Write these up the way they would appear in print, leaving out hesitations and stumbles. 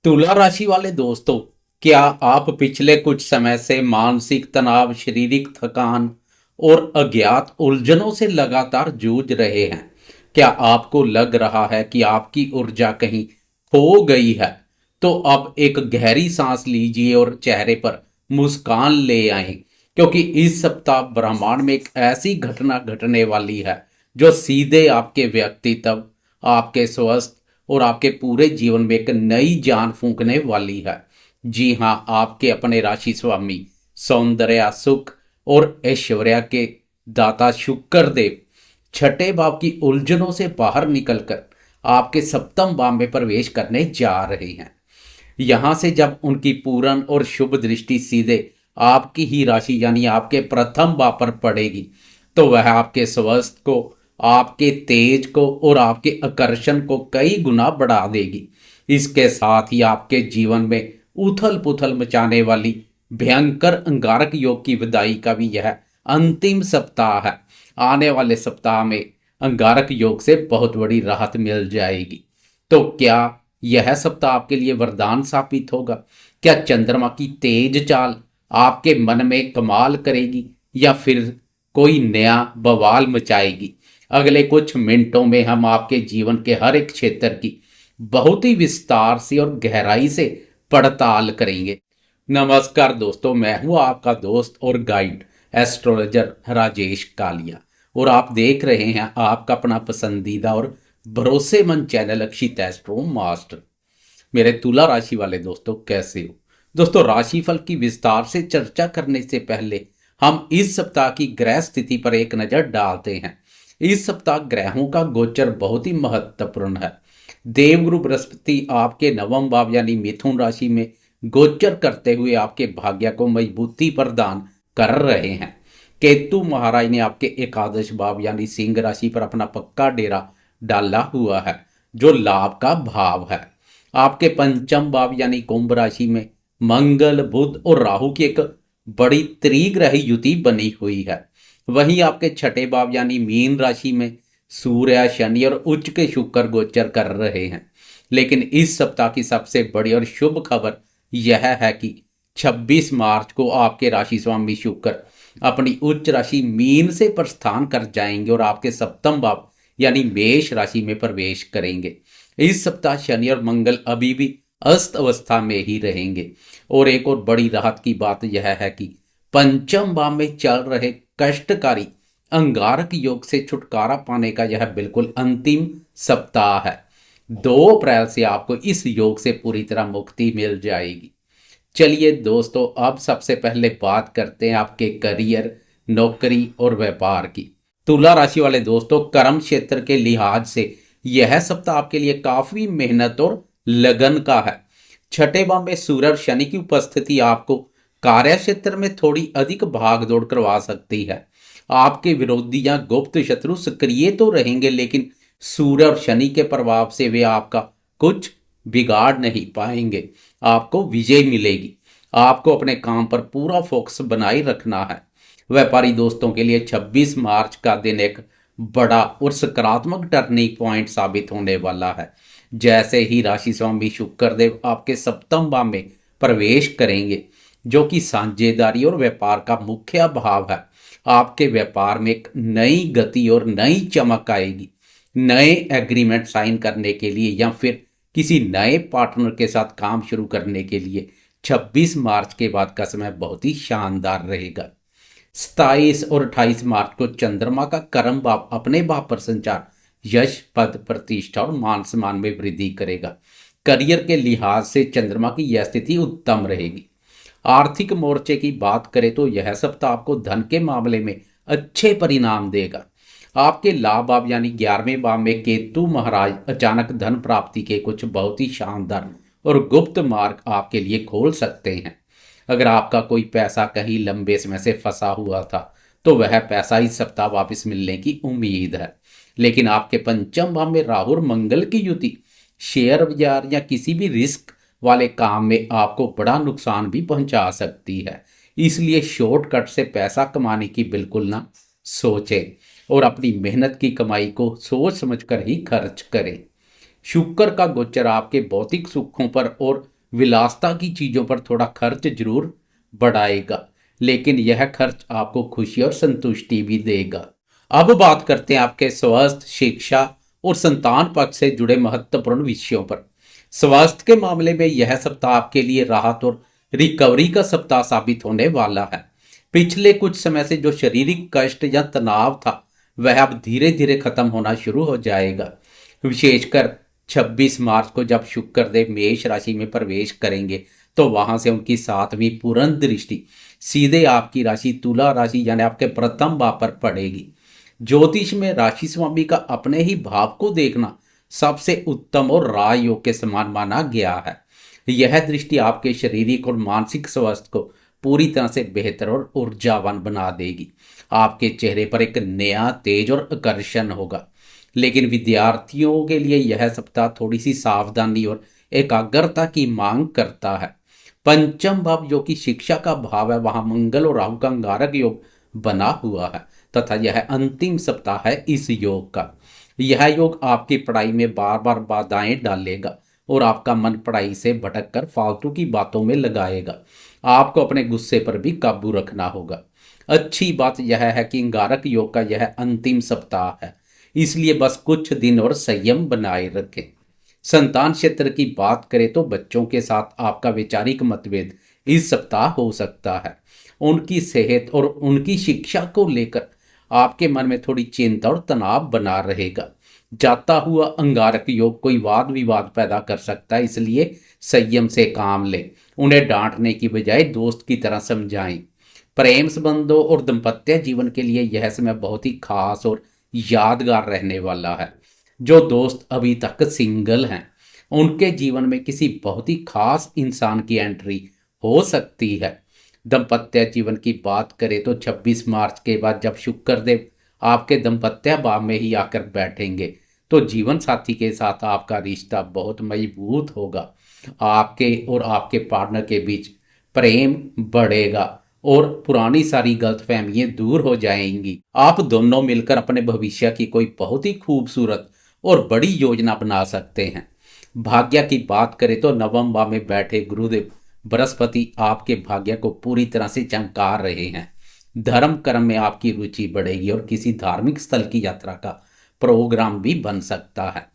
तुला राशि वाले दोस्तों, क्या आप पिछले कुछ समय से मानसिक तनाव, शारीरिक थकान और अज्ञात उलझनों से लगातार जूझ रहे हैं? क्या आपको लग रहा है कि आपकी ऊर्जा कहीं खो गई है? तो अब एक गहरी सांस लीजिए और चेहरे पर मुस्कान ले आएं, क्योंकि इस सप्ताह ब्रह्मांड में एक ऐसी घटना घटने वाली है जो सीधे आपके व्यक्तित्व, आपके स्वास्थ्य और आपके पूरे जीवन में एक नई जान फूंकने वाली है। जी हाँ, आपके अपने राशि स्वामी, सौंदर्य, सुख और ऐश्वर्या के दाता शुक्र देव छठे भाव की उलझनों से बाहर निकलकर आपके सप्तम भाव में प्रवेश करने जा रहे हैं। यहां से जब उनकी पूर्ण और शुभ दृष्टि सीधे आपकी ही राशि यानी आपके प्रथम भाव पर पड़ेगी, तो वह आपके स्वास्थ्य को, आपके तेज को और आपके आकर्षण को कई गुना बढ़ा देगी। इसके साथ ही आपके जीवन में उथल पुथल मचाने वाली भयंकर अंगारक योग की विदाई का भी यह अंतिम सप्ताह है। आने वाले सप्ताह में अंगारक योग से बहुत बड़ी राहत मिल जाएगी। तो क्या यह सप्ताह आपके लिए वरदान साबित होगा? क्या चंद्रमा की तेज चाल आपके मन में कमाल करेगी या फिर कोई नया बवाल मचाएगी? अगले कुछ मिनटों में हम आपके जीवन के हर एक क्षेत्र की बहुत ही विस्तार से और गहराई से पड़ताल करेंगे। नमस्कार दोस्तों, मैं हूं आपका दोस्त और गाइड एस्ट्रोलॉजर राजेश कालिया, और आप देख रहे हैं आपका अपना पसंदीदा और भरोसेमंद चैनल अक्षित एस्ट्रो मास्टर। मेरे तुला राशि वाले दोस्तों, कैसे हो? दोस्तों, राशिफल की विस्तार से चर्चा करने से पहले हम इस सप्ताह की ग्रह स्थिति पर एक नजर डालते हैं। इस सप्ताह ग्रहों का गोचर बहुत ही महत्वपूर्ण है। देवगुरु बृहस्पति आपके नवम भाव यानी मिथुन राशि में गोचर करते हुए आपके भाग्य को मजबूती प्रदान कर रहे हैं। केतु महाराज ने आपके एकादश भाव यानी सिंह राशि पर अपना पक्का डेरा डाला हुआ है, जो लाभ का भाव है। आपके पंचम भाव यानी कुंभ राशि में मंगल, बुध और राहु की एक बड़ी त्रिग्रही युति बनी हुई है। वहीं आपके छठे भाव यानी मीन राशि में सूर्य, शनि और उच्च के शुक्र गोचर कर रहे हैं। लेकिन इस सप्ताह की सबसे बड़ी और शुभ खबर यह है कि 26 मार्च को आपके राशि स्वामी शुक्र अपनी उच्च राशि मीन से प्रस्थान कर जाएंगे और आपके सप्तम भाव यानी मेष राशि में प्रवेश करेंगे। इस सप्ताह शनि और मंगल अभी भी अस्त अवस्था में ही रहेंगे। और एक और बड़ी राहत की बात यह है कि पंचम भाव में चल रहे कष्टकारी अंगारक योग से छुटकारा पाने का यह बिल्कुल अंतिम सप्ताह है। 2 अप्रैल से आपको इस योग से पूरी तरह मुक्ति मिल जाएगी। चलिए दोस्तों, अब सबसे पहले बात करते हैं आपके करियर, नौकरी और व्यापार की। तुला राशि वाले दोस्तों, कर्म क्षेत्र के लिहाज से यह सप्ताह आपके लिए काफी मेहनत और लगन का है। छठे भाव में सूर्य और शनि की उपस्थिति आपको कार्य क्षेत्र में थोड़ी अधिक भाग दौड़ करवा सकती है। आपके विरोधी या गुप्त शत्रु सक्रिय तो रहेंगे, लेकिन सूर्य और शनि के प्रभाव से वे आपका कुछ बिगाड़ नहीं पाएंगे। आपको विजय मिलेगी। आपको अपने काम पर पूरा फोकस बनाए रखना है। व्यापारी दोस्तों के लिए 26 मार्च का दिन एक बड़ा और सकारात्मक टर्निंग पॉइंट साबित होने वाला है। जैसे ही राशि स्वामी शुक्रदेव आपके सप्तम भाव में प्रवेश करेंगे, जो कि साझेदारी और व्यापार का मुख्य भाव है, आपके व्यापार में एक नई गति और नई चमक आएगी। नए एग्रीमेंट साइन करने के लिए या फिर किसी नए पार्टनर के साथ काम शुरू करने के लिए 26 मार्च के बाद का समय बहुत ही शानदार रहेगा। 27 और 28 मार्च को चंद्रमा का कर्म भाव अपने भाव पर संचार यश, पद, प्रतिष्ठा और मान सम्मान में वृद्धि करेगा। करियर के लिहाज से चंद्रमा की यह स्थिति उत्तम रहेगी। आर्थिक मोर्चे की बात करें तो यह सप्ताह आपको धन के मामले में अच्छे परिणाम देगा। आपके लाभ भाव यानी 11वें भाव में केतु महाराज अचानक धन प्राप्ति के कुछ बहुत ही शानदार और गुप्त मार्ग आपके लिए खोल सकते हैं। अगर आपका कोई पैसा कहीं लंबे समय से फंसा हुआ था, तो वह पैसा इस सप्ताह वापस मिलने की उम्मीद है। लेकिन आपके पंचम भाव में राहु और मंगल की युति शेयर बाजार या किसी भी रिस्क वाले काम में आपको बड़ा नुकसान भी पहुंचा सकती है। इसलिए शॉर्टकट से पैसा कमाने की बिल्कुल ना सोचें और अपनी मेहनत की कमाई को सोच समझकर ही खर्च करें। शुक्र का गोचर आपके भौतिक सुखों पर और विलासता की चीजों पर थोड़ा खर्च जरूर बढ़ाएगा, लेकिन यह खर्च आपको खुशी और संतुष्टि भी देगा। अब बात करते हैं आपके स्वास्थ्य, शिक्षा और संतान पक्ष से जुड़े महत्वपूर्ण विषयों पर। स्वास्थ्य के मामले में यह सप्ताह आपके लिए राहत और रिकवरी का सप्ताह साबित होने वाला है। पिछले कुछ समय से जो शारीरिक कष्ट या तनाव था वह अब धीरे धीरे खत्म होना शुरू हो जाएगा। विशेषकर 26 मार्च को जब शुक्र देव मेष राशि में प्रवेश करेंगे तो वहां से उनकी 7वीं पूर्ण दृष्टि सीधे आपकी राशि तुला राशि यानी आपके प्रथम भाव पर पड़ेगी। ज्योतिष में राशि स्वामी का अपने ही भाव को देखना सबसे उत्तम और राजयोग के समान माना गया है। यह दृष्टि आपके शारीरिक और मानसिक स्वास्थ्य को पूरी तरह से बेहतर और ऊर्जावान बना देगी। आपके चेहरे पर एक नया तेज और आकर्षण होगा। लेकिन विद्यार्थियों के लिए यह सप्ताह थोड़ी सी सावधानी और एकाग्रता की मांग करता है। पंचम भाव जो कि शिक्षा का भाव है, वहां मंगल और राहु का अंगारक योग बना हुआ है तथा यह अंतिम सप्ताह है इस योग का। यह योग आपकी पढ़ाई में बार बार बाधाएं डालेगा और आपका मन पढ़ाई से भटक कर फालतू की बातों में लगाएगा। आपको अपने गुस्से पर भी काबू रखना होगा। अच्छी बात यह है कि अंगारक योग का यह अंतिम सप्ताह है, इसलिए बस कुछ दिन और संयम बनाए रखें। संतान क्षेत्र की बात करें तो बच्चों के साथ आपका वैचारिक मतभेद इस सप्ताह हो सकता है। उनकी सेहत और उनकी शिक्षा को लेकर आपके मन में थोड़ी चिंता और तनाव बना रहेगा। जाता हुआ अंगारक योग कोई वाद विवाद पैदा कर सकता है, इसलिए संयम से काम लें। उन्हें डांटने की बजाय दोस्त की तरह समझाएं। प्रेम संबंधों और दाम्पत्य जीवन के लिए यह समय बहुत ही खास और यादगार रहने वाला है। जो दोस्त अभी तक सिंगल हैं उनके जीवन में किसी बहुत ही खास इंसान की एंट्री हो सकती है। दाम्पत्य जीवन की बात करें तो 26 मार्च के बाद जब शुक्रदेव आपके दाम्पत्य भाव में ही आकर बैठेंगे तो जीवन साथी के साथ आपका रिश्ता बहुत मजबूत होगा। आपके और आपके पार्टनर के बीच प्रेम बढ़ेगा और पुरानी सारी गलतफहमियां दूर हो जाएंगी। आप दोनों मिलकर अपने भविष्य की कोई बहुत ही खूबसूरत और बड़ी योजना बना सकते हैं। भाग्य की बात करें तो नवम भाव में बैठे गुरुदेव बृहस्पति आपके भाग्य को पूरी तरह से चमका रहे हैं। धर्म कर्म में आपकी रुचि बढ़ेगी और किसी धार्मिक स्थल की यात्रा का प्रोग्राम भी बन सकता है।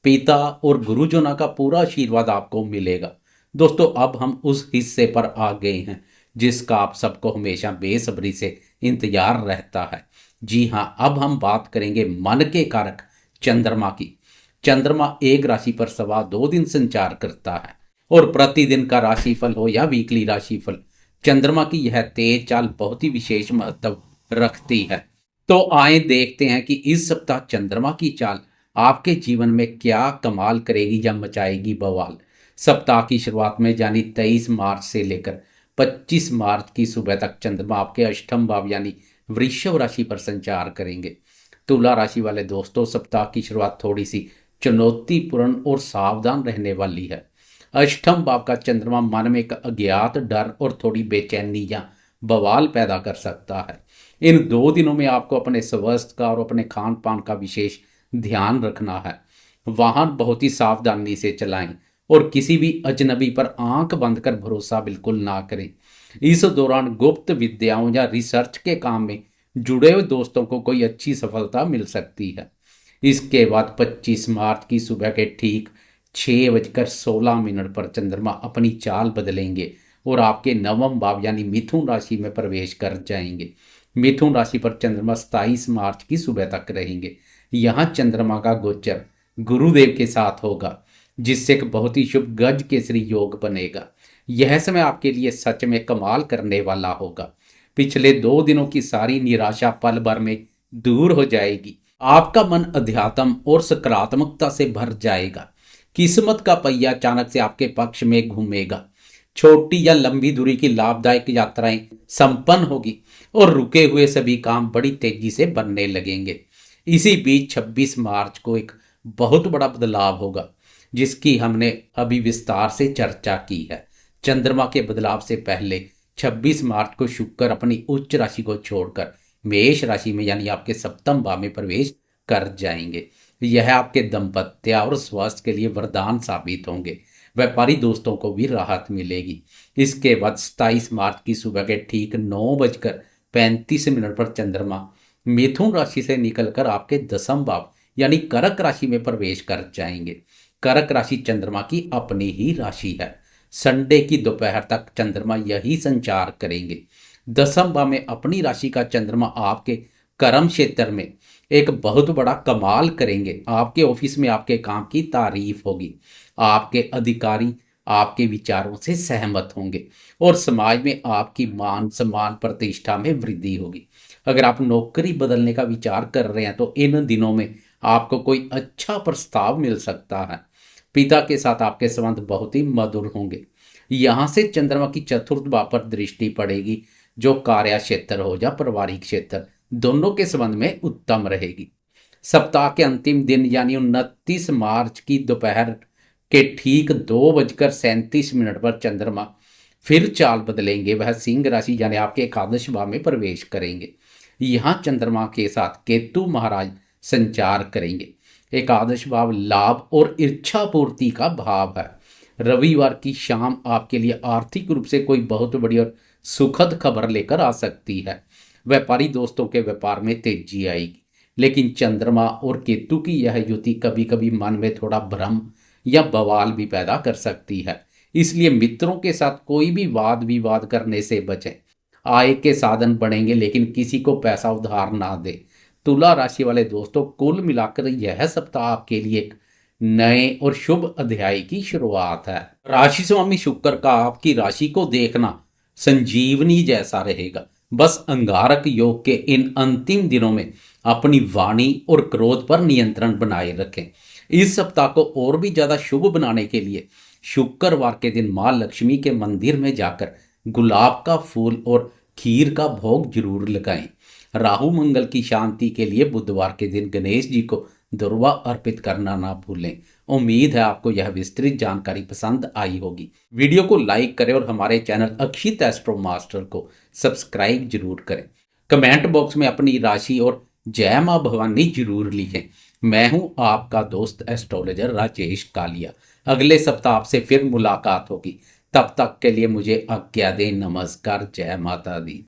पिता और गुरुजनों का पूरा आशीर्वाद आपको मिलेगा। दोस्तों, अब हम उस हिस्से पर आ गए हैं जिसका आप सबको हमेशा बेसब्री से इंतजार रहता है। जी हाँ, अब हम बात करेंगे मन के कारक चंद्रमा की। चंद्रमा एक राशि पर 2.25 दिन संचार करता है और प्रतिदिन का राशिफल हो या वीकली राशिफल, चंद्रमा की यह तेज चाल बहुत ही विशेष महत्व रखती है। तो आए देखते हैं कि इस सप्ताह चंद्रमा की चाल आपके जीवन में क्या कमाल करेगी या मचाएगी बवाल। सप्ताह की शुरुआत में यानी 23 मार्च से लेकर 25 मार्च की सुबह तक चंद्रमा आपके अष्टम भाव यानी वृषभ राशि पर संचार करेंगे। तुला राशि वाले दोस्तों, सप्ताह की शुरुआत थोड़ी सी चुनौतीपूर्ण और सावधान रहने वाली है। अष्टम भाव का चंद्रमा मन में एक अज्ञात डर और थोड़ी बेचैनी या बवाल पैदा कर सकता है। इन 2 दिनों में आपको अपने स्वास्थ्य का और अपने खान पान का विशेष ध्यान रखना है। वाहन बहुत ही सावधानी से चलाएं और किसी भी अजनबी पर आंख बंद कर भरोसा बिल्कुल ना करें। इस दौरान गुप्त विद्याओं या रिसर्च के काम में जुड़े हुए दोस्तों को कोई अच्छी सफलता मिल सकती है। इसके बाद 25 मार्च की सुबह के ठीक 6:16 पर चंद्रमा अपनी चाल बदलेंगे और आपके नवम भाव यानी मिथुन राशि में प्रवेश कर जाएंगे। मिथुन राशि पर चंद्रमा 27 मार्च की सुबह तक रहेंगे। यहाँ चंद्रमा का गोचर गुरुदेव के साथ होगा, जिससे एक बहुत ही शुभ गज केसरी योग बनेगा। यह समय आपके लिए सच में कमाल करने वाला होगा। पिछले 2 दिनों की सारी निराशा पल भर में दूर हो जाएगी। आपका मन अध्यात्म और सकारात्मकता से भर जाएगा। किस्मत का पहिया अचानक से आपके पक्ष में घूमेगा। छोटी या लंबी दूरी की लाभदायक यात्राएं संपन्न होगी और रुके हुए सभी काम बड़ी तेजी से बनने लगेंगे। इसी बीच 26 मार्च को एक बहुत बड़ा बदलाव होगा जिसकी हमने अभी विस्तार से चर्चा की है। चंद्रमा के बदलाव से पहले 26 मार्च को शुक्र अपनी उच्च राशि को छोड़कर मेष राशि में यानी आपके सप्तम भाव में प्रवेश कर जाएंगे। यह आपके दाम्पत्य और स्वास्थ्य के लिए वरदान साबित होंगे। व्यापारी दोस्तों को भी राहत मिलेगी। इसके बाद 27 मार्च की सुबह के ठीक 9:35 पर चंद्रमा मिथुन राशि से निकलकर आपके दसम भाव यानी कर्क राशि में प्रवेश कर जाएंगे। कर्क राशि चंद्रमा की अपनी ही राशि है। संडे की दोपहर तक चंद्रमा यही संचार करेंगे। दसम भाव में अपनी राशि का चंद्रमा आपके कर्म क्षेत्र में एक बहुत बड़ा कमाल करेंगे। आपके ऑफिस में आपके काम की तारीफ होगी। आपके अधिकारी आपके विचारों से सहमत होंगे और समाज में आपकी मान सम्मान प्रतिष्ठा में वृद्धि होगी। अगर आप नौकरी बदलने का विचार कर रहे हैं तो इन दिनों में आपको कोई अच्छा प्रस्ताव मिल सकता है। पिता के साथ आपके संबंध बहुत ही मधुर होंगे। यहाँ से चंद्रमा की चतुर्थ भाव पर दृष्टि पड़ेगी जो कार्य क्षेत्र हो या पारिवारिक क्षेत्र, दोनों के संबंध में उत्तम रहेगी। सप्ताह के अंतिम दिन यानी 29 मार्च की दोपहर के ठीक 2:37 पर चंद्रमा फिर चाल बदलेंगे। वह सिंह राशि यानी आपके एकादश भाव में प्रवेश करेंगे। यहाँ चंद्रमा के साथ केतु महाराज संचार करेंगे। एकादश भाव लाभ और इच्छा पूर्ति का भाव है। रविवार की शाम आपके लिए आर्थिक रूप से कोई बहुत बड़ी और सुखद खबर लेकर आ सकती है। व्यापारी दोस्तों के व्यापार में तेजी आएगी, लेकिन चंद्रमा और केतु की यह युति कभी कभी मन में थोड़ा भ्रम या बवाल भी पैदा कर सकती है। इसलिए मित्रों के साथ कोई भी वाद विवाद करने से बचें। आय के साधन बढ़ेंगे, लेकिन किसी को पैसा उधार ना दे। तुला राशि वाले दोस्तों, कुल मिलाकर यह सप्ताह आपके लिए एक नए और शुभ अध्याय की शुरुआत है। राशि स्वामी शुक्र का आपकी राशि को देखना संजीवनी जैसा रहेगा। बस अंगारक योग के इन अंतिम दिनों में अपनी वाणी और क्रोध पर नियंत्रण बनाए रखें। इस सप्ताह को और भी ज्यादा शुभ बनाने के लिए शुक्रवार के दिन मां लक्ष्मी के मंदिर में जाकर गुलाब का फूल और खीर का भोग जरूर लगाएं। राहु मंगल की शांति के लिए बुधवार के दिन गणेश जी को दुर्वा अर्पित करना ना भूलें। उम्मीद है आपको यह विस्तृत जानकारी पसंद आई होगी। वीडियो को लाइक करें और हमारे चैनल अक्षित एस्ट्रो मास्टर को सब्सक्राइब जरूर करें। कमेंट बॉक्स में अपनी राशि और जय मां भवानी जरूर लिखें। मैं हूं आपका दोस्त एस्ट्रोलॉजर राजेश कालिया। अगले सप्ताह आपसे फिर मुलाकात होगी। तब तक के लिए मुझे आज्ञा दें। नमस्कार, जय माता दी।